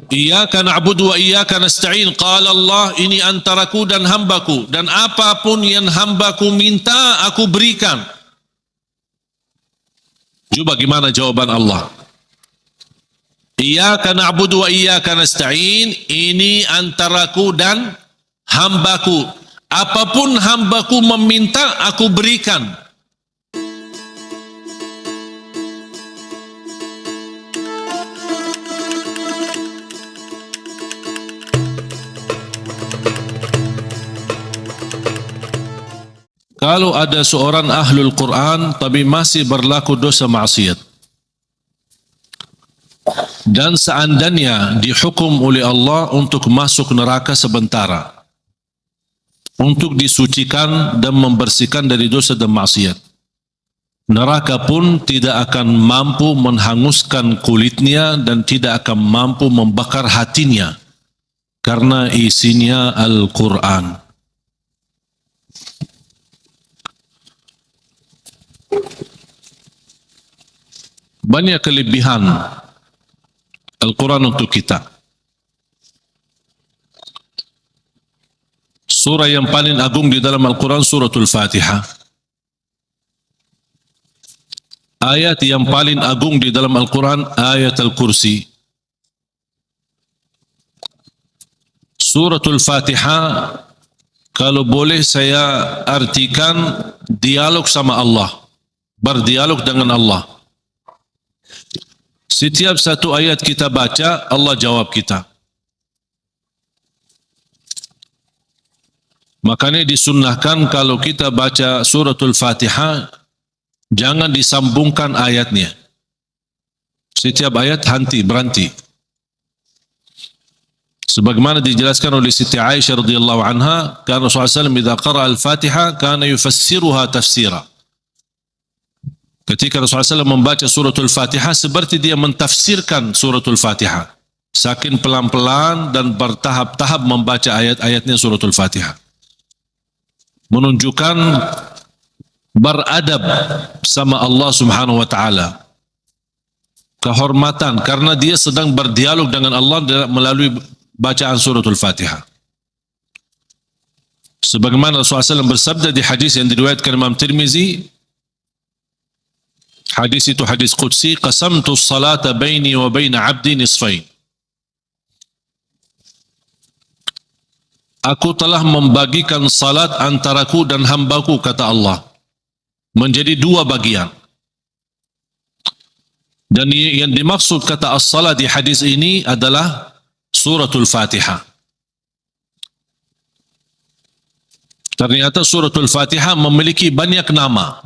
Iyyaka na'budu wa iyyaka nasta'in. Qala Allah, ini antaraku dan hambaku, dan apapun yang hambaku minta aku berikan. Coba gimana jawaban Allah? Iyyaka na'budu wa iyyaka nasta'in, ini antaraku dan hambaku. Apapun hambaku meminta aku berikan. Kalau ada seorang ahlul Quran tapi masih berlaku dosa maksiat, dan seandainya dihukum oleh Allah untuk masuk neraka sementara, untuk disucikan dan membersihkan dari dosa dan maksiat, neraka pun tidak akan mampu menghanguskan kulitnya dan tidak akan mampu membakar hatinya karena isinya Al-Quran. Banyak kelebihan Al-Quran untuk kita. Surah yang paling agung di dalam Al-Quran suratul Fatihah. Ayat yang paling agung di dalam Al-Quran ayat Al-Kursi. Suratul Fatihah, kalau boleh saya artikan dialog sama Allah, berdialog dengan Allah. Setiap satu ayat kita baca, Allah jawab kita. Makanya disunnahkan kalau kita baca suratul Fatihah, jangan disambungkan ayatnya. Setiap ayat berhenti. Sebagaimana dijelaskan oleh Siti Aisyah radhiyallahu anha, karena Rasulullah SAW idza qara'a al-Fatihah kana yufassiruha tafsira. Ketika Rasulullah SAW membaca suratul Fatihah, seperti dia mentafsirkan suratul Fatihah. Saking pelan-pelan dan bertahap-tahap membaca ayat-ayatnya suratul Fatihah. Menunjukkan beradab sama Allah Subhanahu wa taala. Kehormatan karena dia sedang berdialog dengan Allah melalui bacaan suratul Fatihah. Sebagaimana Rasulullah SAW bersabda di hadis yang diriwayatkan Imam Tirmizi, hadis itu hadis qudsi, qasamtu as-salata baini wa baina 'abdi nisfain. Aku telah membagikan salat antaraku dan hambaku, kata Allah, menjadi dua bagian. Dan yang dimaksud kata as-salat di hadis ini adalah suratul Fatihah. Ternyata suratul Fatihah memiliki banyak nama.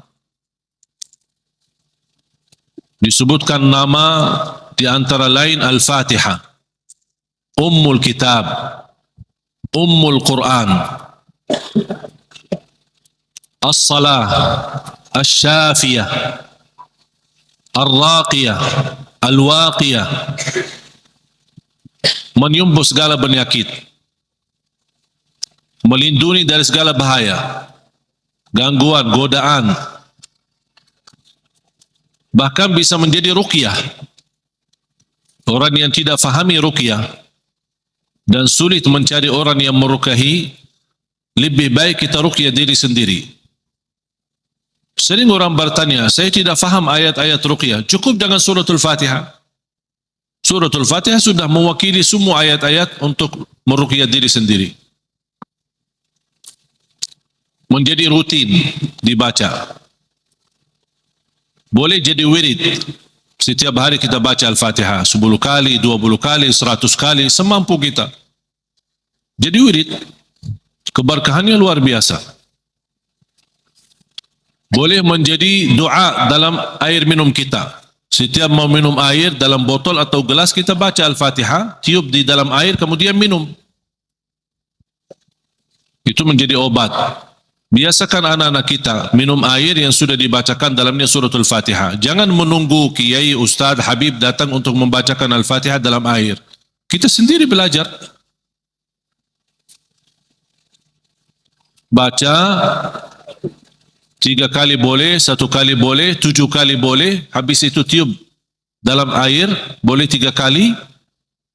Disebutkan nama di antara lain Al-Fatihah, Ummul Kitab, Ummul Quran, As-Salah, Asy-Syafiyah, Ar-Raqiyah, Al-Waqiyah, menyembuh segala penyakit, melindungi dari segala bahaya, gangguan, godaan, bahkan bisa menjadi ruqyah. Orang yang tidak fahami ruqyah dan sulit mencari orang yang meruqyahi, lebih baik kita ruqyah diri sendiri. Sering orang bertanya, saya tidak faham ayat-ayat ruqyah, cukup dengan suratul Fatihah. Suratul Fatihah sudah mewakili semua ayat-ayat untuk meruqyah diri sendiri. Menjadi rutin dibaca. Boleh jadi wirid. Setiap hari kita baca Al-Fatihah 10 kali, 20 kali, 100 kali, semampu kita. Jadi wirid. Keberkahannya luar biasa. Boleh menjadi doa dalam air minum kita. Setiap mau minum air dalam botol atau gelas, kita baca Al-Fatihah, tiup di dalam air, kemudian minum. Itu menjadi obat. Biasakan anak-anak kita minum air yang sudah dibacakan dalamnya suratul Fatihah. Jangan menunggu kiai, ustaz, habib datang untuk membacakan Al-Fatihah dalam air. Kita sendiri belajar. Baca 3 kali boleh, 1 kali boleh, 7 kali boleh. Habis itu tiup dalam air, boleh 3 kali.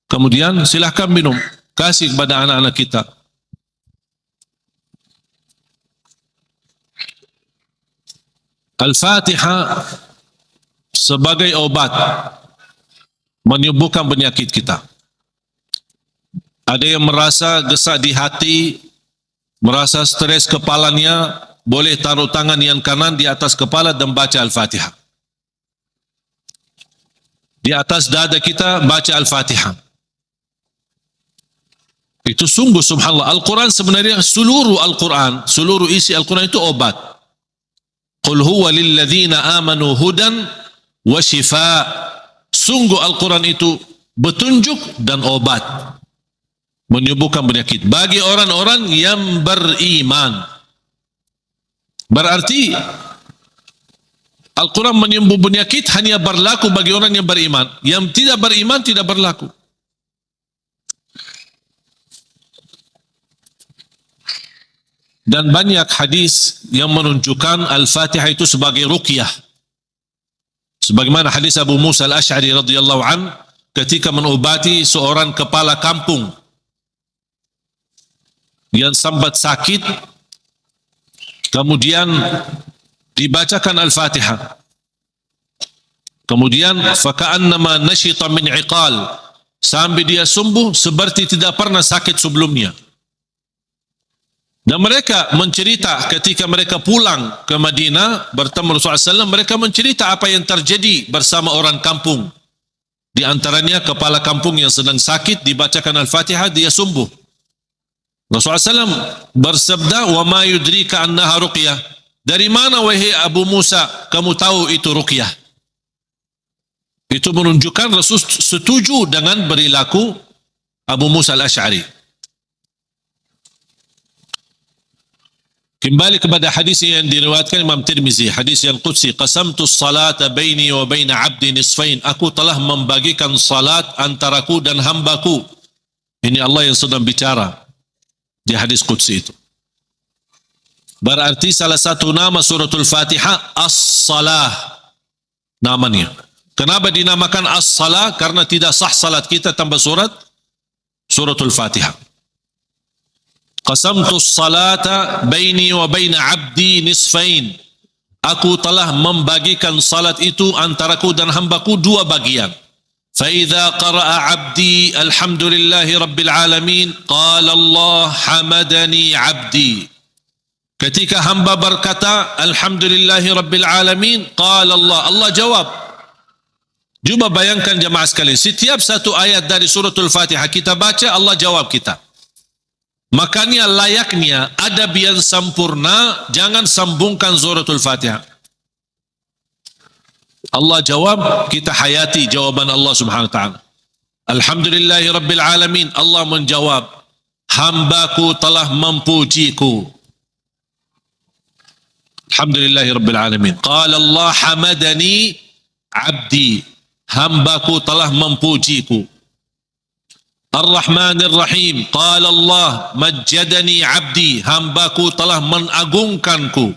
Kemudian silahkan minum, kasih kepada anak-anak kita. Al-Fatihah sebagai obat menyembuhkan penyakit kita. Ada yang merasa gesak di hati, merasa stres kepalanya, boleh taruh tangan yang kanan di atas kepala dan baca Al-Fatihah. Di atas dada kita baca Al-Fatihah. Itu sungguh subhanallah. Al-Quran sebenarnya seluruh Al-Quran, seluruh isi Al-Quran itu obat. Qul huwa lilladzina amanu hudan wa shifa. Sungguh Al-Quran itu petunjuk dan obat, menyembuhkan penyakit bagi orang-orang yang beriman. Berarti Al-Quran menyembuh penyakit hanya berlaku bagi orang yang beriman. Yang tidak beriman tidak berlaku. Dan banyak hadis yang menunjukkan Al-Fatihah itu sebagai ruqyah. Sebagaimana hadis Abu Musa Al-Ash'ari radhiyallahu an ketika mengobati seorang kepala kampung yang sambat sakit, kemudian dibacakan Al-Fatihah. Kemudian faka'annama nashita min iqal, sampai dia sembuh seperti tidak pernah sakit sebelumnya. Dan mereka mencerita ketika mereka pulang ke Madinah bertemu Rasulullah SAW, mereka mencerita apa yang terjadi bersama orang kampung. Di antaranya kepala kampung yang sedang sakit, dibacakan Al-Fatihah, dia sembuh. Rasulullah SAW bersabda, wa ma yudrika annaha ruqyah. Dari mana wahai Abu Musa kamu tahu itu ruqyah? Itu menunjukkan Rasul setuju dengan perilaku Abu Musa Al-Ash'ari. Kembali kepada hadis yang diriwayatkan Imam Tirmizi, hadis yang qudsi, qasamtu salata baini wa baina abdi nisfain. Aku telah membagikan salat antaraku dan hambaku. Ini Allah yang sedang bicara di hadis qudsi itu. Berarti salah satu nama suratul Fatihah As-Salah namanya. Kenapa dinamakan As-Salah? Karena tidak sah salat kita tanpa suratul Fatihah. Qasamtu salata baini wa baina abdi nisfain. Aku telah membagikan salat itu antaraku dan hambaku dua bagian. Fa idza qara'a abdi alhamdulillahi rabbil alamin qala Allah hamadani abdi. Ketika hamba berkata alhamdulillahi rabbil alamin qala Allah, Allah jawab. Cuba bayangkan jemaah sekalian, setiap satu ayat dari suratul Fatihah kita baca, Allah jawab kita. Makanya layaknya adab yang sempurna, jangan sambungkan suratul Fatihah. Allah jawab, kita hayati jawaban Allah subhanahu wa ta'ala. Alhamdulillahi rabbil alamin. Allah menjawab, hambaku telah memujiku. Alhamdulillahi rabbil alamin. Qala Allah hamadani abdi. Hambaku telah memujiku. Ar-Rahmanir Rahim. Qala Allah majjadani abdi. Hambaku telah mengagungkanku.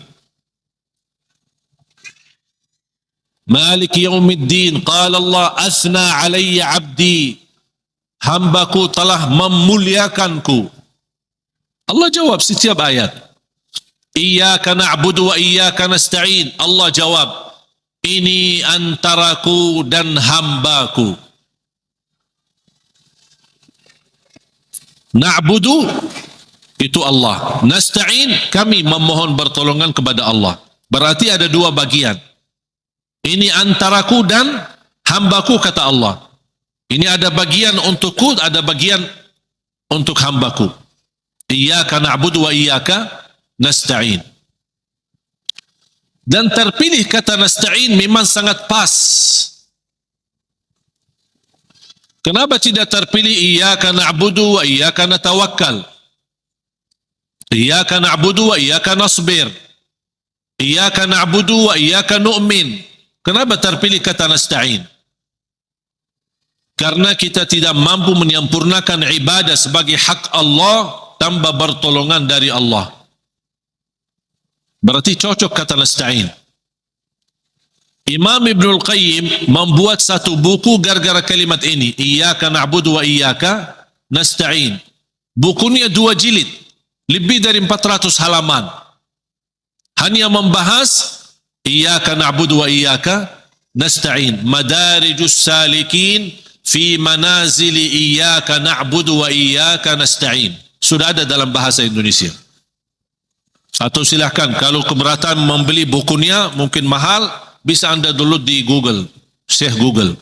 Malik Yaumiddin. Qala Allah asna alayya abdi. Hambaku telah memuliakanku. Allah jawab setiap ayat. Iyyaka na'budu wa iyyaka nasta'in. Allah jawab, ini antaraku dan hambaku. Na'budu itu Allah. Nasta'in, kami memohon pertolongan kepada Allah. Berarti ada dua bagian. Ini antaraku dan hambaku kata Allah. Ini ada bagian untukku, ada bagian untuk hambaku. Iyyaka na'budu wa iyyaka nasta'in. Dan terpilih kata nasta'in memang sangat pas. Kenapa tidak terpilih iyyaka na'budu wa iyyaka natawakkal? Iyyaka na'budu wa iyyaka nasbir. Iyyaka na'budu wa iyyaka nu'min. Kenapa terpilih kata nasta'in? Karena kita tidak mampu menyempurnakan ibadah sebagai hak Allah tanpa pertolongan dari Allah. Berarti cocok kata nasta'in. Imam Ibnul Qayyim membuat satu buku gara-gara kalimat ini, Iyyaka na'budu wa iyyaka nasta'in. Bukunya 2 jilid, lebih dari 400 halaman. Hanya membahas Iyyaka na'budu wa iyyaka nasta'in. Madarijus salikin fi manazili Iyyaka na'budu wa iyyaka nasta'in. Sudah ada dalam bahasa Indonesia. Atau silahkan, kalau keberatan membeli bukunya, mungkin mahal, bisa anda download di Google, Syekh Google.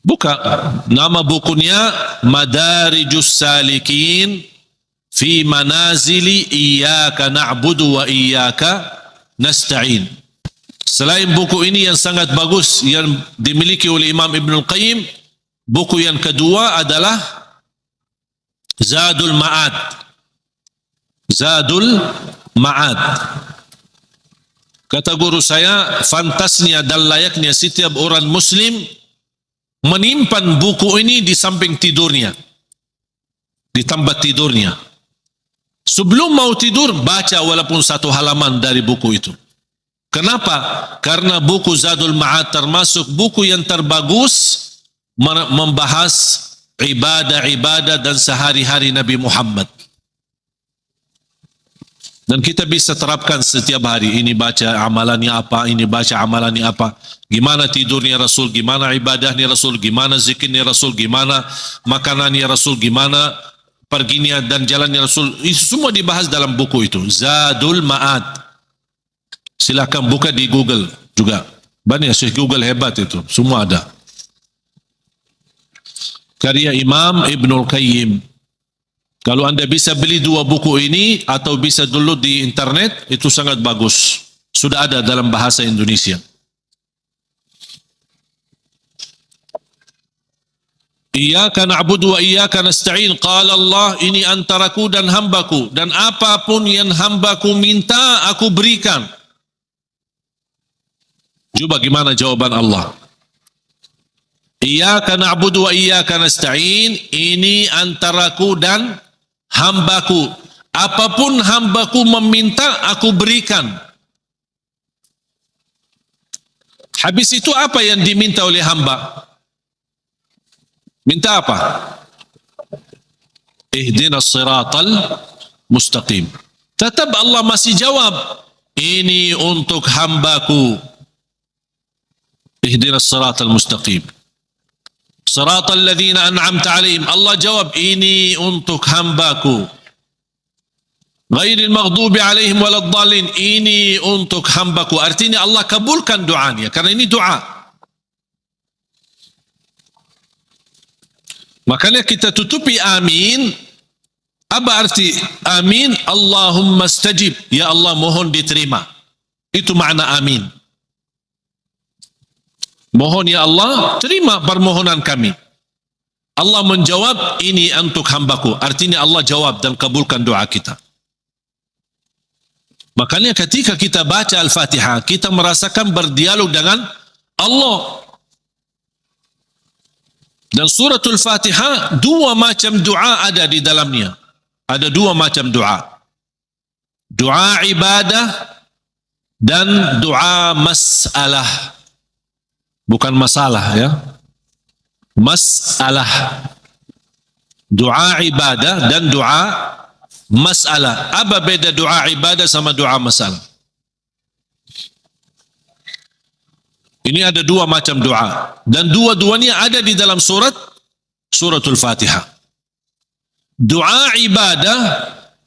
Buka, nama bukunya Madarijus Salikin fi Manazili Iyyaka na'budu wa iyyaka nasta'in. Selain buku ini yang sangat bagus yang dimiliki oleh Imam Ibnul Qayyim, buku yang kedua adalah Zadul Ma'ad. Zadul Ma'ad. Kata guru saya, fantasnya dan layaknya setiap orang Muslim menyimpan buku ini di samping tidurnya, di tempat tidurnya. Sebelum mau tidur, baca walaupun 1 halaman dari buku itu. Kenapa? Karena buku Zadul Ma'ad termasuk buku yang terbagus membahas ibadah-ibadah dan sehari-hari Nabi Muhammad. Dan kita bisa terapkan setiap hari. Ini baca amalannya apa, ini baca amalannya apa. Gimana tidurnya Rasul, gimana ibadahnya Rasul, gimana zikirnya Rasul, gimana makanannya Rasul, gimana perginya dan jalannya Rasul. Itu semua dibahas dalam buku itu. Zadul Ma'ad. Silakan buka di Google juga. Banyak Syekh Google hebat itu. Semua ada. Karya Imam Ibnul Qayyim. Kalau anda bisa beli 2 buku ini atau bisa download di internet, itu sangat bagus. Sudah ada dalam bahasa Indonesia. Iyyaka na'budu wa iyyaka nasta'in. Qala Allah, ini antaraku dan hambaku, dan apapun yang hambaku minta aku berikan. Coba gimana jawaban Allah? Iyyaka na'budu wa iyyaka nasta'in, ini antaraku dan hambaku. Apapun hambaku meminta, aku berikan. Habis itu apa yang diminta oleh hamba? Minta apa? Ihdinas siratal mustaqim. Tetap Allah masih jawab, ini untuk hambaku. Ihdinas siratal mustaqim. Siratal ladzina an'amta 'alaihim. Allah jawab, ini untuk hambaku. Ghairil maghdubi 'alaihim waladdallin. Ini untuk hambaku. Artinya Allah kabulkan doanya karena ini doa. Makanya kita tutupi amin. Apa arti amin? Allahumma stajib. Ya Allah, mohon diterima. Itu makna amin. Mohon ya Allah, terima permohonan kami. Allah menjawab, ini untuk hambaku. Artinya Allah jawab dan kabulkan doa kita. Makanya ketika kita baca Al-Fatihah, kita merasakan berdialog dengan Allah. Dan suratul Fatihah, 2 macam doa ada di dalamnya. Ada 2 macam doa. Doa ibadah dan doa masalah. Bukan masalah ya. Masalah. Doa ibadah dan doa masalah. Apa beda doa ibadah sama doa masalah? Ini ada 2 macam doa. Dan dua-duanya ada di dalam suratul Fatihah. Doa ibadah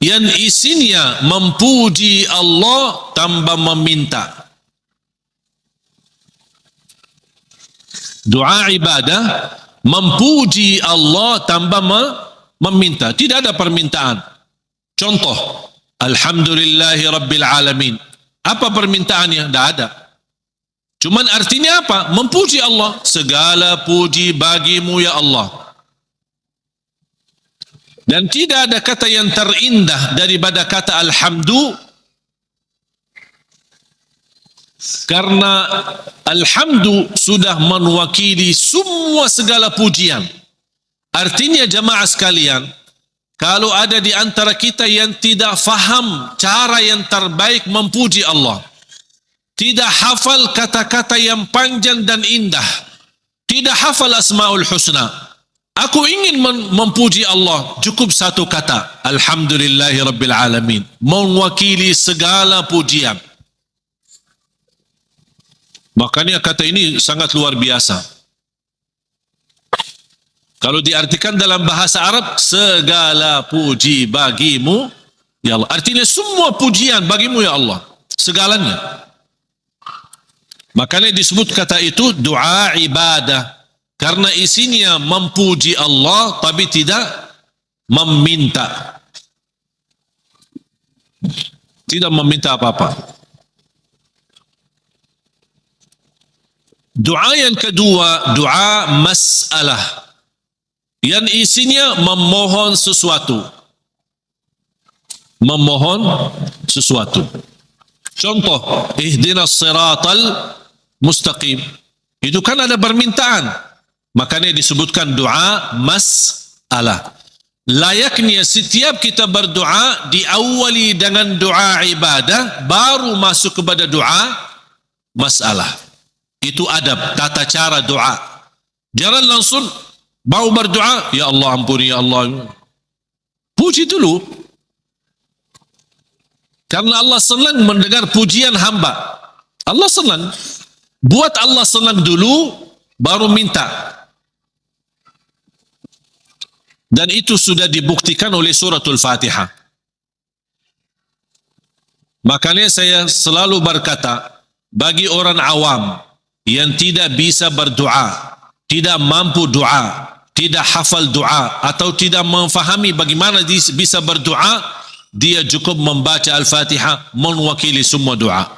yang isinya memuji Allah tanpa meminta. Doa ibadah memuji Allah tanpa meminta. Tidak ada permintaan. Contoh, Alhamdulillahi Rabbil Alamin. Apa permintaannya? Tidak ada. Cuman artinya apa? Memuji Allah. Segala puji bagimu ya Allah. Dan tidak ada kata yang terindah daripada kata Alhamdu. Karena Alhamdu sudah mewakili semua segala pujian. Artinya jamaah sekalian, kalau ada di antara kita yang tidak faham cara yang terbaik memuji Allah, tidak hafal kata-kata yang panjang dan indah, tidak hafal asmaul husna. Aku ingin memuji Allah, cukup satu kata, Alhamdulillahi Rabbil Alamin, mewakili segala pujian. Makanya kata ini sangat luar biasa. Kalau diartikan dalam bahasa Arab, segala puji bagimu ya Allah. Artinya semua pujian bagimu ya Allah, segalanya. Makanya disebut kata itu doa ibadah, karena isinya memuji Allah tapi tidak meminta. Tidak meminta apa-apa. Doa yang kedua, doa masalah, yang isinya memohon sesuatu. Memohon sesuatu. Contoh, ihdinas siratal mustaqim. Itu kan ada permintaan. Makanya disebutkan doa masalah. Layaknya setiap kita berdoa diawali dengan doa ibadah, baru masuk kepada doa masalah. Itu adab, tata cara doa. Jangan langsung mau berdoa, ya Allah ampuni ya Allah. Puji dulu. Karena Allah senang mendengar pujian hamba. Allah senang. Buat Allah senang dulu, baru minta. Dan itu sudah dibuktikan oleh suratul Fatihah. Makanya saya selalu berkata, bagi orang awam yang tidak bisa berdoa, tidak mampu doa, tidak hafal doa, atau tidak memfahami bagaimana bisa berdoa, dia cukup membaca Al-Fatihah, mewakili semua doa.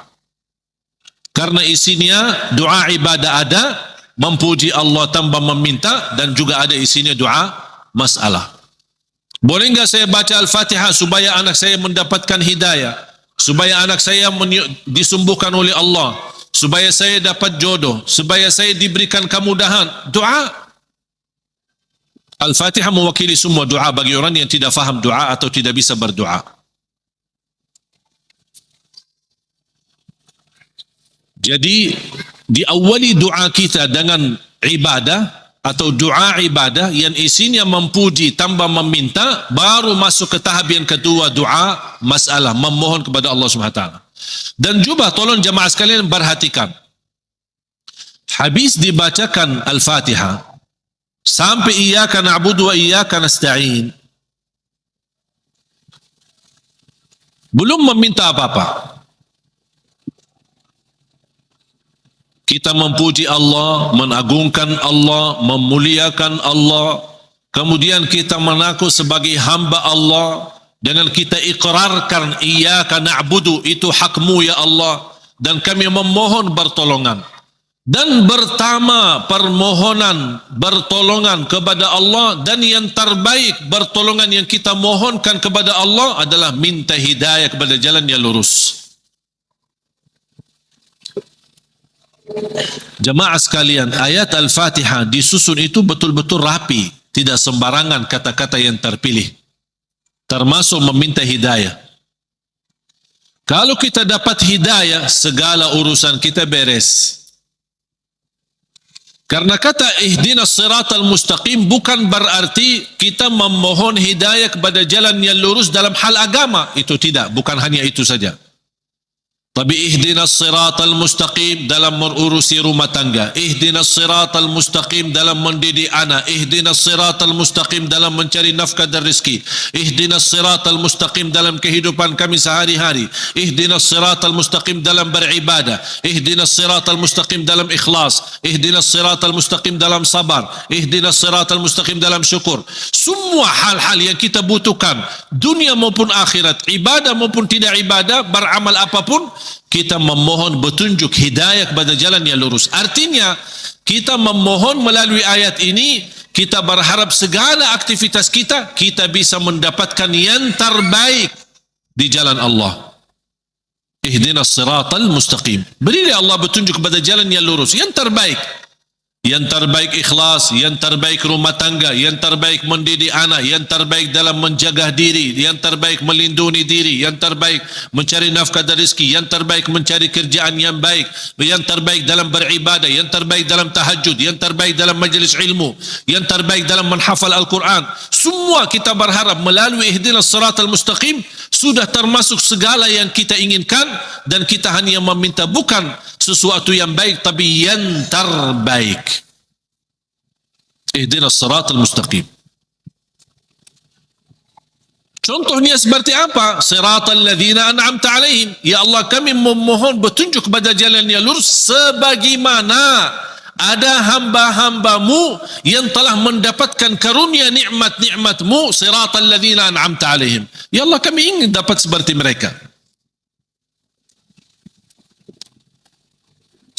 Karena isinya doa ibadah ada, memuji Allah tanpa meminta, dan juga ada isinya doa masalah. Boleh enggak saya baca Al-Fatihah supaya anak saya mendapatkan hidayah, supaya anak saya disembuhkan oleh Allah, supaya saya dapat jodoh, supaya saya diberikan kemudahan? Doa. Al-Fatihah mewakili semua doa bagi orang yang tidak faham doa atau tidak bisa berdoa. Jadi diawali doa kita dengan ibadah atau doa ibadah yang isinya memuji tanpa meminta, baru masuk ke tahap yang kedua, doa masalah, memohon kepada Allah SWT. Dan juga tolong jemaah sekalian perhatikan, habis dibacakan Al-Fatihah sampai iyyaka na'budu wa iyyaka nasta'in, belum meminta apa-apa. Kita memuji Allah, mengagungkan Allah, memuliakan Allah. Kemudian kita mengaku sebagai hamba Allah dengan kita ikrarkan iyyaka na'budu, itu hakmu ya Allah, dan kami memohon pertolongan. Dan pertama permohonan bertolongan kepada Allah, dan yang terbaik pertolongan yang kita mohonkan kepada Allah adalah minta hidayah kepada jalan yang lurus. Jemaah sekalian, ayat Al-Fatihah disusun itu betul-betul rapi, tidak sembarangan kata-kata yang terpilih, termasuk meminta hidayah. Kalau kita dapat hidayah, segala urusan kita beres. Karena kata ihdinas siratal mustaqim bukan berarti kita memohon hidayah kepada jalan yang lurus dalam hal agama. Itu tidak, bukan hanya itu saja. Tapi ihdinas siratal mustaqim dalam mengurusi rumah tangga, ihdinas siratal mustaqim dalam mendidik anak, ihdinas siratal mustaqim dalam mencari nafkah dan rezeki, ihdinas siratal mustaqim dalam kehidupan kami sehari-hari, ihdinas siratal mustaqim dalam beribadah, ihdinas siratal mustaqim dalam ikhlas, ihdinas siratal mustaqim dalam sabar, ihdinas siratal mustaqim dalam syukur. Semua hal-hal yang kita butuhkan, dunia maupun akhirat, ibadah maupun tidak ibadah, beramal apapun, kita memohon petunjuk hidayah kepada jalan yang lurus. Artinya kita memohon melalui ayat ini, kita berharap segala aktivitas kita bisa mendapatkan yang terbaik di jalan Allah. Ihdinas siratal mustaqim, berilah Allah petunjuk kepada jalan yang lurus, yang terbaik. yang terbaik ikhlas, yang terbaik rumah tangga, yang terbaik mendidik anak, yang terbaik dalam menjaga diri, yang terbaik melindungi diri, yang terbaik mencari nafkah dan rezeki, yang terbaik mencari kerjaan yang baik, yang terbaik dalam beribadah, yang terbaik dalam tahajud, yang terbaik dalam majlis ilmu, yang terbaik dalam menghafal Al-Quran. Semua kita berharap melalui ihdinas siratal mustaqim sudah termasuk segala yang kita inginkan, dan kita hanya meminta bukan sesuatu yang baik tapi yang terbaik. Ihdinas siratal mustaqim. Contohnya seperti apa? Siratal ladzina an'amta alaihim. Ya Allah, kami memohon petunjuk kepada jalan yang lurus sebagaimana ada hamba-hambamu yang telah mendapatkan karunia nikmat-nikmatmu. Siratal ladzina an'amta alaihim. Ya Allah, kami ingin dapat seperti mereka.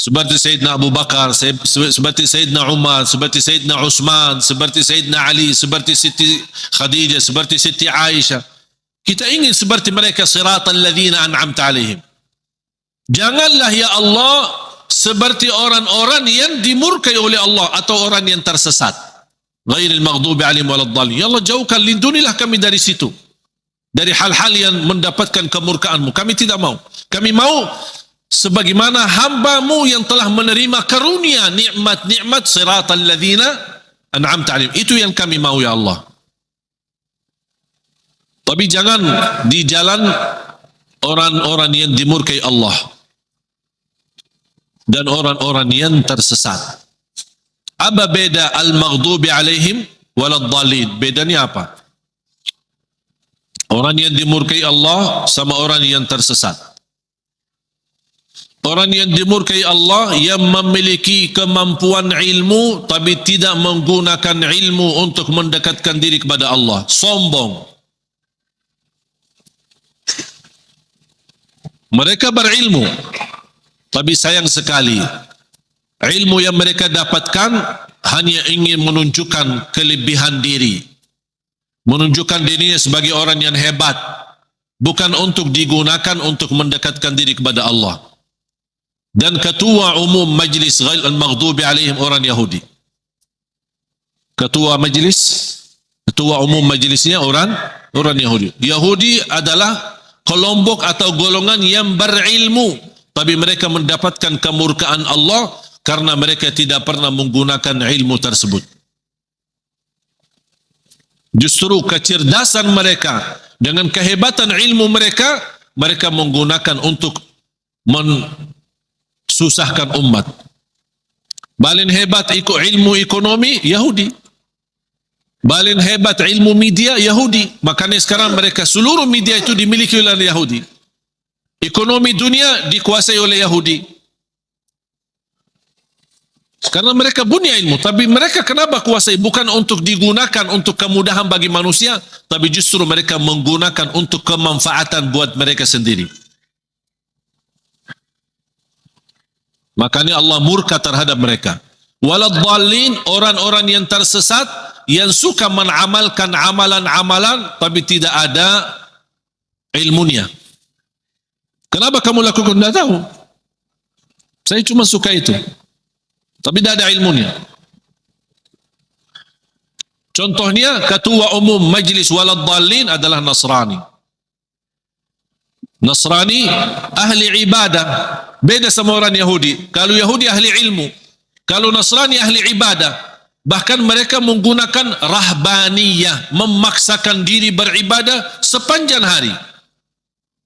Seperti Sayyidina Abu Bakar, seperti Sayyidina Umar, seperti Sayyidina Utsman, seperti Sayyidina Ali, seperti Siti Khadijah, seperti Siti Aisyah. Kita ingin seperti mereka, siratal ladzina an'amta alaihim. Janganlah ya Allah seperti orang-orang yang dimurkai oleh Allah atau orang yang tersesat. Ghairil maghdubi alaihim waladdallin. Ya Allah, jauhkan, lindungilah kami dari situ. Dari hal-hal yang mendapatkan kemurkaan-Mu. Kami tidak mau. Kami mau sebagaimana hamba-Mu yang telah menerima karunia nikmat-nikmat, siratal ladzina an'amta alaihim. Itu yang kami mau ya Allah. Tapi jangan di jalan orang-orang yang dimurkai Allah dan orang-orang yang tersesat. Apa beda al-maghdubi alaihim waladdallin? Bedanya apa? Orang yang dimurkai Allah sama orang yang tersesat. Orang yang dimurkai Allah yang memiliki kemampuan ilmu tapi tidak menggunakan ilmu untuk mendekatkan diri kepada Allah. Sombong. Mereka berilmu tapi sayang sekali ilmu yang mereka dapatkan hanya ingin menunjukkan kelebihan diri, menunjukkan dirinya sebagai orang yang hebat, bukan untuk digunakan untuk mendekatkan diri kepada Allah. Dan ketua umum majlis ghail al-maghdubi alaihim orang Yahudi. Ketua umum majlisnya orang Yahudi. Yahudi adalah kelompok atau golongan yang berilmu, tapi mereka mendapatkan kemurkaan Allah karena mereka tidak pernah menggunakan ilmu tersebut. Justru kecerdasan mereka dengan kehebatan ilmu mereka, mereka menggunakan untuk susahkan umat. Paling hebat ilmu ekonomi Yahudi. Paling hebat ilmu media Yahudi. Makanya sekarang mereka seluruh media itu dimiliki oleh Yahudi. Ekonomi dunia dikuasai oleh Yahudi. Karena mereka punya ilmu, tapi mereka kenapa kuasai? Bukan untuk digunakan untuk kemudahan bagi manusia, tapi justru mereka menggunakan untuk kemanfaatan buat mereka sendiri. Makanya Allah murka terhadap mereka. Waladdallin, orang-orang yang tersesat, yang suka mengamalkan amalan-amalan tapi tidak ada ilmunya. Kenapa kamu lakukan? Tidak tahu. Saya cuma suka itu. Tapi tidak ada ilmunya. Contohnya, ketua umum majlis waladdallin adalah Nasrani. Nasrani ahli ibadah. Beda sama orang Yahudi. Kalau Yahudi ahli ilmu, kalau Nasrani ahli ibadah. Bahkan mereka menggunakan rahbaniyah, memaksakan diri beribadah sepanjang hari.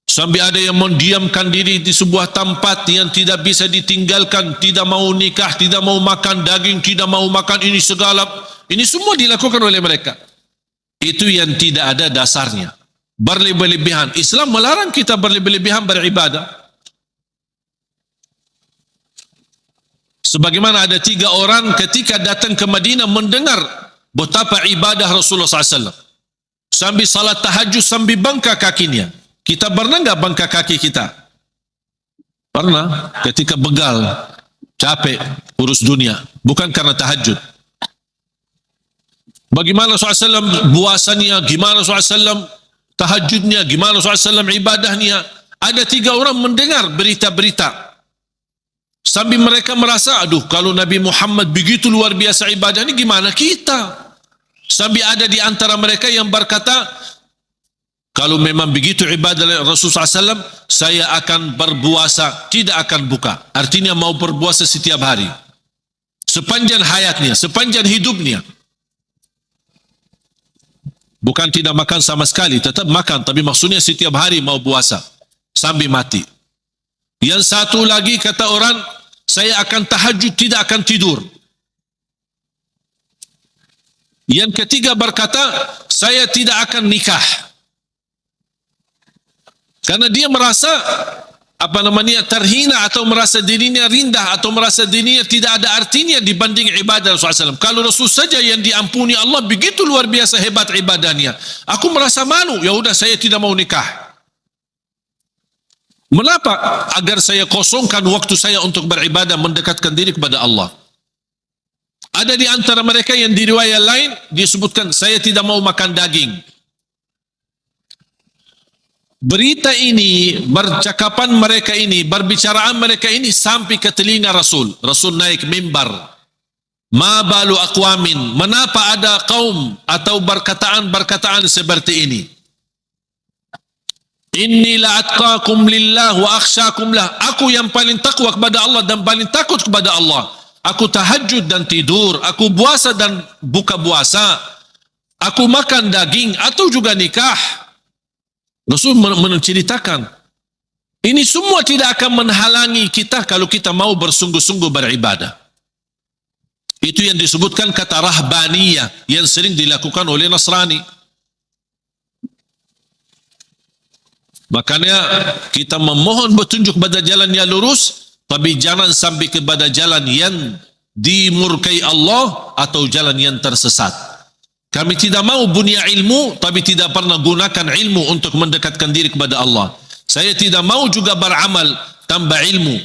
Sampai ada yang mendiamkan diri di sebuah tempat yang tidak bisa ditinggalkan, tidak mau nikah, tidak mau makan daging, tidak mau makan ini segala. Ini semua dilakukan oleh mereka. Itu yang tidak ada dasarnya. Berlebih-lebihan. Islam melarang kita berlebih-lebihan beribadah. Sebagaimana ada 3 orang ketika datang ke Madinah mendengar betapa ibadah Rasulullah SAW. Sambil salat tahajud, sambil bangka kakinya. Kita pernah enggak bangka kaki kita? Pernah. Ketika begal, capek, urus dunia. Bukan karena tahajud. Bagaimana SAW puasanya, gimana SAW tahajudnya, gimana SAW ibadahnya. Ada 3 orang mendengar berita-berita. Sambil mereka merasa, aduh kalau Nabi Muhammad begitu luar biasa ibadah ini, gimana kita? Sambil ada di antara mereka yang berkata, kalau memang begitu ibadah Rasulullah SAW, saya akan berpuasa, tidak akan buka. Artinya mau berpuasa setiap hari. Sepanjang hayatnya, sepanjang hidupnya. Bukan tidak makan sama sekali, tetap makan. Tapi maksudnya setiap hari mau puasa. Sambil mati. Yang satu lagi kata orang, saya akan tahajud, tidak akan tidur. Yang ketiga berkata, saya tidak akan nikah. Karena dia merasa terhina atau merasa dirinya rendah atau merasa dirinya tidak ada artinya dibanding ibadah Rasulullah SAW. Kalau Rasul saja yang diampuni Allah begitu luar biasa hebat ibadahnya. Aku merasa malu, ya udah saya tidak mau nikah. Mengapa? Agar saya kosongkan waktu saya untuk beribadah mendekatkan diri kepada Allah. Ada di antara mereka yang di riwayat lain disebutkan saya tidak mau makan daging. Berita ini, bercakapan mereka ini, berbicaraan mereka ini sampai ke telinga Rasul. Rasul naik mimbar. Ma balu aqwamin, menapa ada kaum atau berkataan seperti ini? Inni la atqakum lillah wa akhsyakum lah. Aku yang paling takwa kepada Allah dan paling takut kepada Allah. Aku tahajud dan tidur, aku puasa dan buka puasa. Aku makan daging atau juga nikah. Rasul menceritakan, ini semua tidak akan menghalangi kita kalau kita mau bersungguh-sungguh beribadah. Itu yang disebutkan kata rahbaniyah yang sering dilakukan oleh Nasrani. Makanya kita memohon petunjuk pada jalan yang lurus, tapi jangan sampai kepada jalan yang dimurkai Allah atau jalan yang tersesat. Kami tidak mau punya ilmu, tapi tidak pernah gunakan ilmu untuk mendekatkan diri kepada Allah. Saya tidak mau juga beramal tanpa ilmu.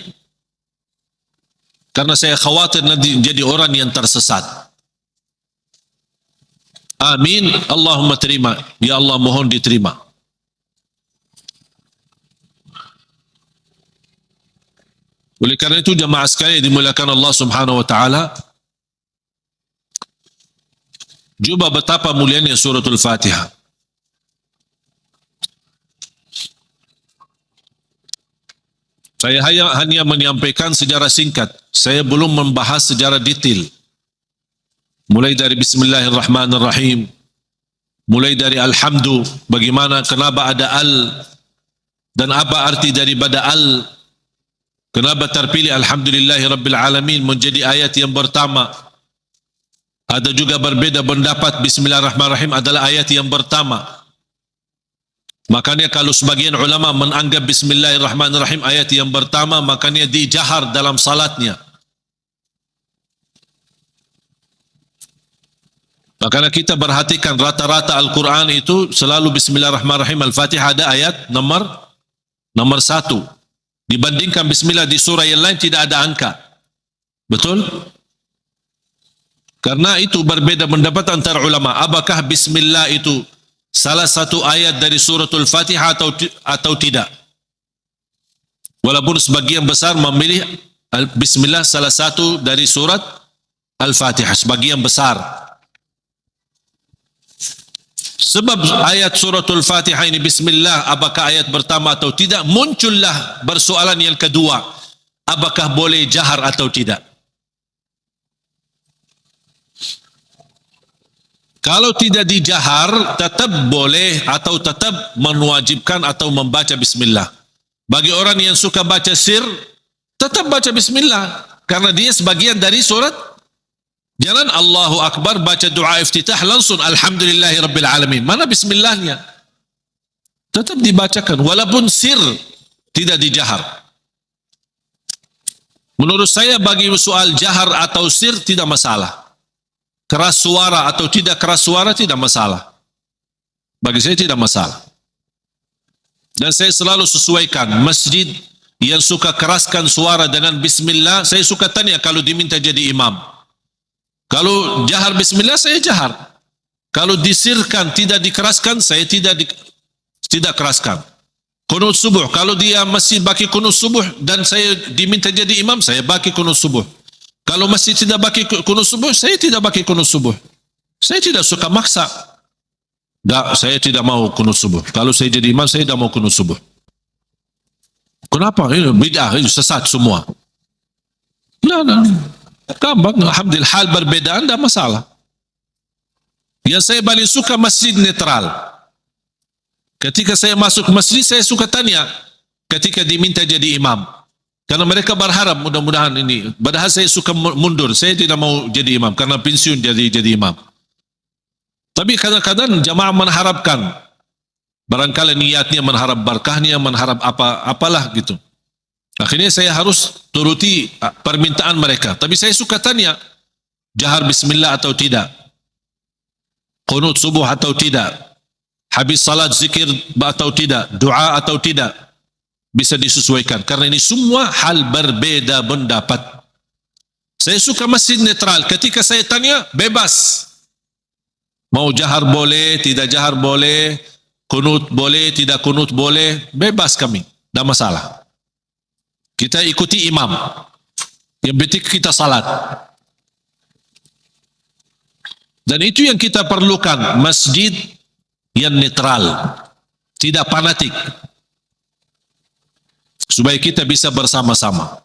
Karena saya khawatir nanti jadi orang yang tersesat. Amin. Allahumma terima. Ya Allah, mohon diterima. Oleh karena itu, jamaah sekalian dimuliakan Allah Subhanahu wa taala, coba betapa mulianya suratul Fatihah. Saya hanya menyampaikan sejarah singkat. Saya belum membahas sejarah detail. Mulai dari Bismillahirrahmanirrahim. Mulai dari Alhamdu. Bagaimana, kenapa ada Al. Dan apa arti daripada Al. Kenapa terpilih Alhamdulillahirrabbilalamin menjadi ayat yang pertama. Ada juga berbeda pendapat Bismillahirrahmanirrahim adalah ayat yang pertama. Makanya kalau sebagian ulama menganggap Bismillahirrahmanirrahim ayat yang pertama, makanya dijahar dalam salatnya. Makanya kita perhatikan rata-rata Al-Quran itu selalu Bismillahirrahmanirrahim. Al-Fatihah ada ayat nomor 1. Dibandingkan Bismillah di surah yang lain tidak ada angka. Betul? Karena itu berbeda pendapat antara ulama. Apakah Bismillah itu salah satu ayat dari suratul Fatihah atau tidak? Walaupun sebagian besar memilih Bismillah salah satu dari surat Al-Fatihah. Sebagian besar. Sebab ayat suratul Fatihah ini Bismillah, apakah ayat pertama atau tidak, muncullah persoalan yang kedua. Apakah boleh jahar atau tidak? Kalau tidak dijahar, tetap boleh atau tetap mewajibkan atau membaca Bismillah. Bagi orang yang suka baca sir, tetap baca Bismillah. Karena dia sebagian dari surat. Jangan Allahu Akbar baca doa iftitah langsung Alhamdulillahirrabbilalamin. Mana Bismillahnya? Tetap dibacakan. Walaupun sir tidak dijahar. Menurut saya bagi soal jahar atau sir tidak masalah. Keras suara atau tidak keras suara tidak masalah. Bagi saya tidak masalah. Dan saya selalu sesuaikan. Masjid yang suka keraskan suara dengan Bismillah, saya suka tanya kalau diminta jadi imam. Kalau jahar Bismillah, saya jahar. Kalau disirkan, tidak dikeraskan, saya tidak keraskan. Kunut subuh, kalau dia masih baki kunut subuh dan saya diminta jadi imam, saya baki kunut subuh. Kalau masih tidak baki kunut subuh, saya tidak baki kunut subuh. Saya tidak suka maksa. Tak, saya tidak mau kunut subuh. Kalau saya jadi imam, saya tidak mau kunut subuh. Kenapa? Ini bid'ah, ini sesat semua. Nah. Gampang, alhamdulillah, hal berbeda, tidak masalah. Yang saya paling suka masjid netral. Ketika saya masuk masjid, saya suka tanya ketika diminta jadi imam. Karena mereka berharap mudah-mudahan ini. Padahal saya suka mundur, saya tidak mau jadi imam karena pensiun jadi imam. Tapi kadang-kadang jamaah mengharapkan, barangkali niatnya mengharap berkahnya, mengharap apalah gitu. Akhirnya saya harus turuti permintaan mereka. Tapi saya suka tanya, jahar bismillah atau tidak? Qunut subuh atau tidak? Habis salat zikir atau tidak? Doa atau tidak? Bisa disesuaikan. Karena ini semua hal berbeda pendapat. Saya suka masjid netral. Ketika saya tanya, bebas. Mau jahar boleh, tidak jahar boleh, kunut boleh, tidak kunut boleh, bebas kami, tidak masalah. Kita ikuti imam, yang penting kita salat. Dan itu yang kita perlukan, masjid yang netral, tidak fanatik, supaya kita bisa bersama-sama.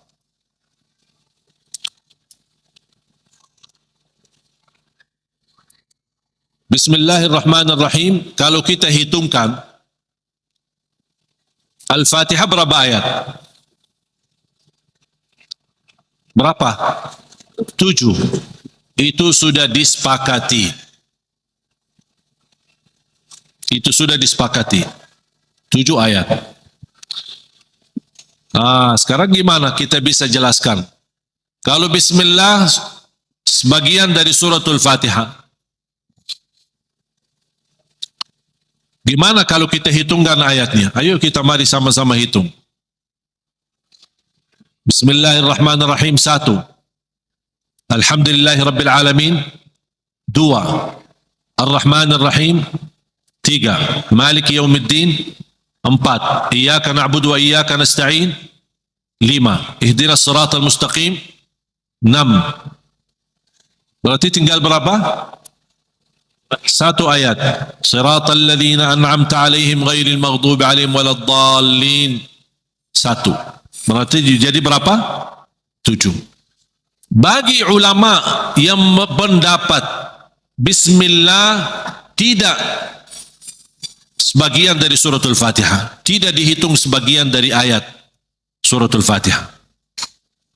Bismillahirrahmanirrahim. Kalau kita hitungkan Al-Fatihah berapa ayat? Berapa? 7. Itu sudah disepakati. Itu sudah disepakati. 7 ayat. Nah, sekarang gimana kita bisa jelaskan? Kalau bismillah sebagian dari suratul Fatihah. Gimana kalau kita hitungkan ayatnya? Ayo kita mari sama-sama hitung. Bismillahirrahmanirrahim 1. Alhamdulillahirabbil alamin 2. Ar-Rahmanir-Rahim 3. Maliki yaumiddin 4. Iyyaka na'budu wa iyyaka nasta'in 5. Ihdinas siratal mustaqim 6. Berarti tinggal berapa? 1 ayat. Siratal ladzina an'amta 'alaihim ghairil maghdubi 'alaihim waladdallin. 1. Berarti jadi berapa? 7. Bagi ulama yang pendapat bismillah tidak sebagian dari suratul Fatihah, tidak dihitung sebagian dari ayat suratul Fatihah.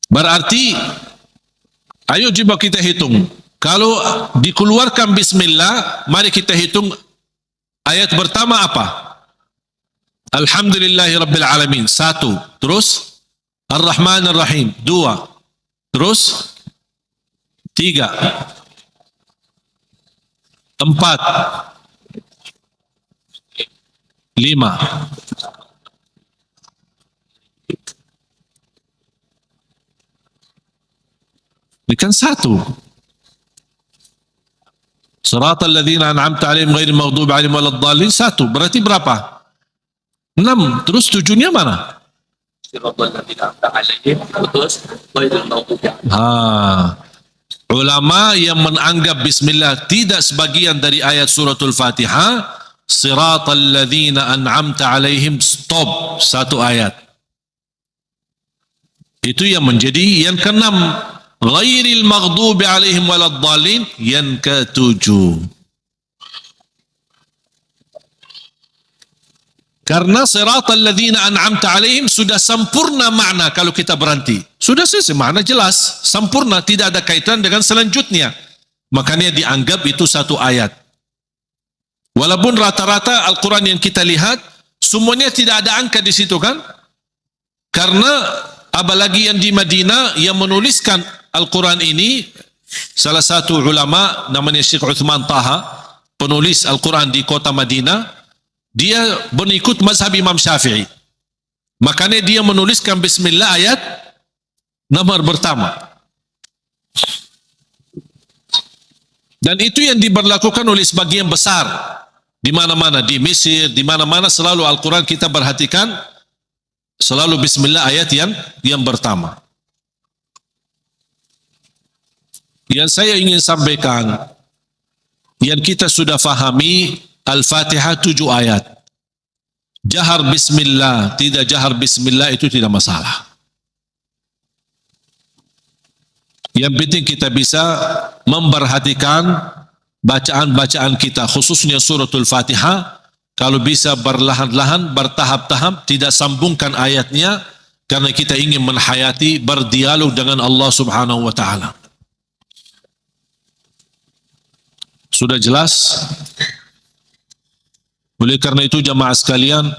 Berarti ayo coba kita hitung. Kalau dikeluarkan bismillah, mari kita hitung ayat pertama apa? Alhamdulillahirabbil alamin 1, terus Ar-Rahmanir-Rahim 2, terus 3, 4, 5. Ini kan 1. Siratal ladzina an'amta 'alaihim ghairil maghdubi 'alaihim waladdallin 1. Berarti berapa? 6. Terus 7-nya mana? Siratal ladzina an'amta 'alaihim ghairil maghdubi 'alaihim. Ulama yang menganggap bismillah tidak sebagian dari ayat suratul Fatihah, siratal ladzina an'amta 'alaihim stop 1 ayat. Itu yang menjadi yang ke-6. Ghairil maghdubi 'alaihim waladdallin yang ke-7. Karena siratal ladzina an'amta 'alaihim sudah sempurna makna kalau kita berhenti. Sudah selesai makna jelas, sempurna, tidak ada kaitan dengan selanjutnya. Makanya dianggap itu 1 ayat. Walaupun rata-rata Al-Quran yang kita lihat semuanya tidak ada angka di situ kan? Karena apalagi yang di Madinah yang menuliskan Al-Quran ini, salah satu ulama namanya Syekh Uthman Taha, penulis Al-Quran di kota Madinah, dia mengikut mazhab Imam Syafi'i. Makanya dia menuliskan bismillah ayat nomor pertama. Dan itu yang diberlakukan oleh sebagian besar Di mana-mana, di Mesir, di mana-mana selalu Al-Quran kita perhatikan, selalu Bismillah ayat yang pertama. Yang saya ingin sampaikan, yang kita sudah fahami, Al-Fatihah 7 ayat. Jahar Bismillah, tidak jahar Bismillah itu tidak masalah. Yang penting kita bisa memperhatikan bacaan-bacaan kita, khususnya suratul Fatihah, kalau bisa berlahan-lahan, bertahap-tahap, tidak sambungkan ayatnya, karena kita ingin menhayati, berdialog dengan Allah subhanahu wa ta'ala. Sudah jelas? Oleh karena itu jamaah sekalian,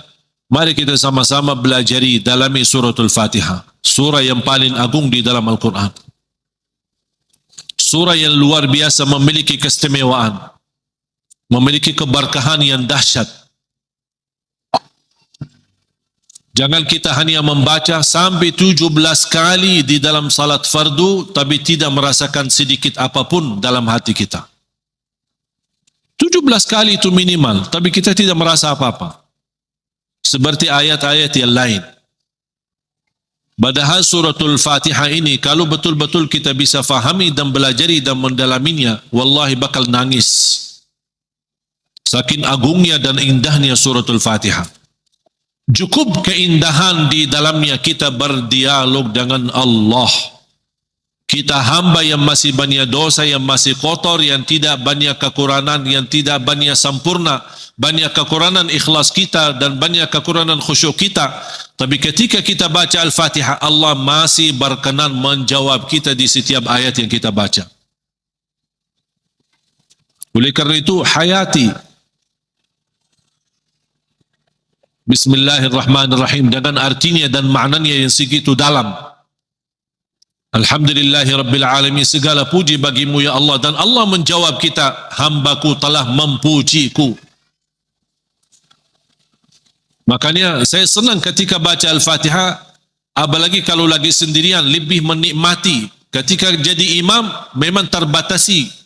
mari kita sama-sama belajari dalami suratul Fatihah, surah yang paling agung di dalam Al-Quran. Surah yang luar biasa, memiliki keistimewaan, memiliki keberkahan yang dahsyat. Jangan kita hanya membaca sampai 17 kali di dalam salat fardu, tapi tidak merasakan sedikit apapun dalam hati kita. 17 kali itu minimal, tapi kita tidak merasa apa-apa. Seperti ayat-ayat yang lain. Padahal suratul Fatihah ini, kalau betul-betul kita bisa fahami dan belajari dan mendalaminya, wallahi bakal nangis. Saking agungnya dan indahnya suratul Fatihah. Cukup keindahan di dalamnya kita berdialog dengan Allah. Kita hamba yang masih banyak dosa, yang masih kotor, yang tidak banyak kekurangan, yang tidak banyak sempurna, banyak kekurangan ikhlas kita dan banyak kekurangan khusyuk kita. Tapi ketika kita baca Al-Fatihah, Allah masih berkenan menjawab kita di setiap ayat yang kita baca. Oleh karena itu, hayati Bismillahirrahmanirrahim dengan artinya dan maknanya yang segitu dalam. Alhamdulillahi Rabbil Alamin, segala puji bagimu ya Allah. Dan Allah menjawab kita, hambaku telah memujiku. Makanya saya senang ketika baca Al-Fatihah, apalagi kalau lagi sendirian, lebih menikmati. Ketika jadi imam, memang terbatasi.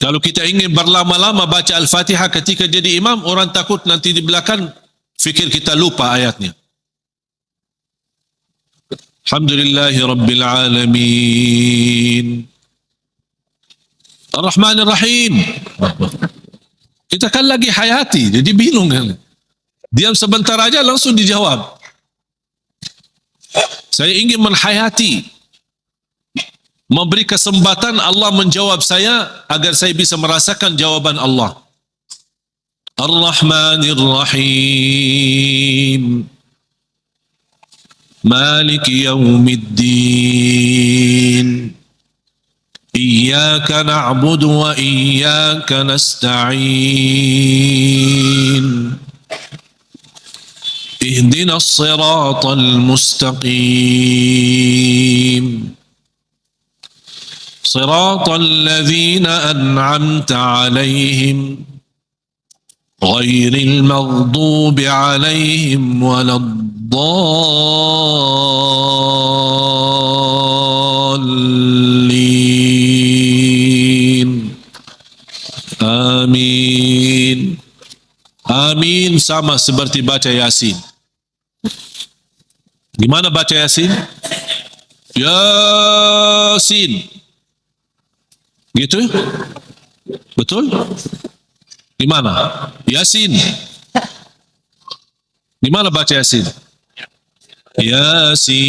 Kalau kita ingin berlama-lama baca Al-Fatihah ketika jadi imam, orang takut nanti di belakang fikir kita lupa ayatnya. Alhamdulillahi Rabbil Alamin, Ar-Rahmanir-Rahim. Kita kan lagi hayati, jadi bingung kan. Diam sebentar aja langsung dijawab. Saya ingin menhayati, memberi kesempatan Allah menjawab saya agar saya bisa merasakan jawaban Allah. Ar-Rahmanir-Rahim, Maliki Yawmiddin, Iyyaka na'budu wa iyyaka nasta'in, Ihdinas siratal mustaqim, Siratal ladzina an'amta 'alaihim, ghairil maghdubi 'alaihim waladdallin. Amin. Amin sama seperti baca Yasin. Gimana baca Yasin? Yasin. Gitu? Betul? Di mana? Yasin. Di mana baca Yasin? Yasin.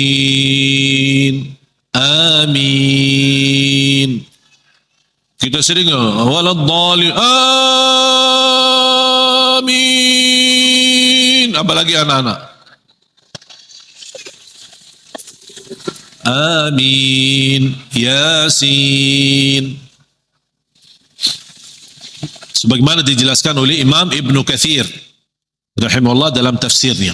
Amin. Kita sering waladdallin. Amin. Apalagi anak-anak. Amin. Yasin. Sebagaimana dijelaskan oleh Imam Ibn Kathir rahimahullah dalam tafsirnya.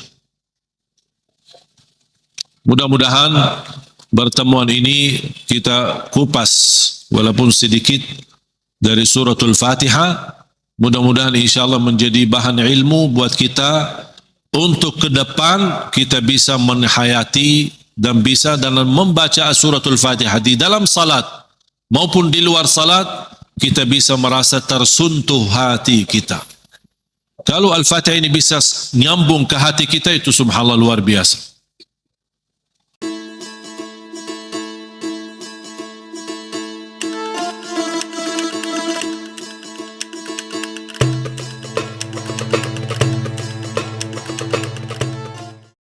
Mudah-mudahan pertemuan ini kita kupas walaupun sedikit dari suratul Fatihah. Mudah-mudahan insyaAllah menjadi bahan ilmu buat kita untuk ke depan kita bisa menhayati dan bisa dalam membaca suratul Fatihah di dalam salat maupun di luar salat. kita bisa merasa tersuntuh hati kita. Kalau Al-Fatihah ini bisa nyambung ke hati kita, itu subhanallah luar biasa.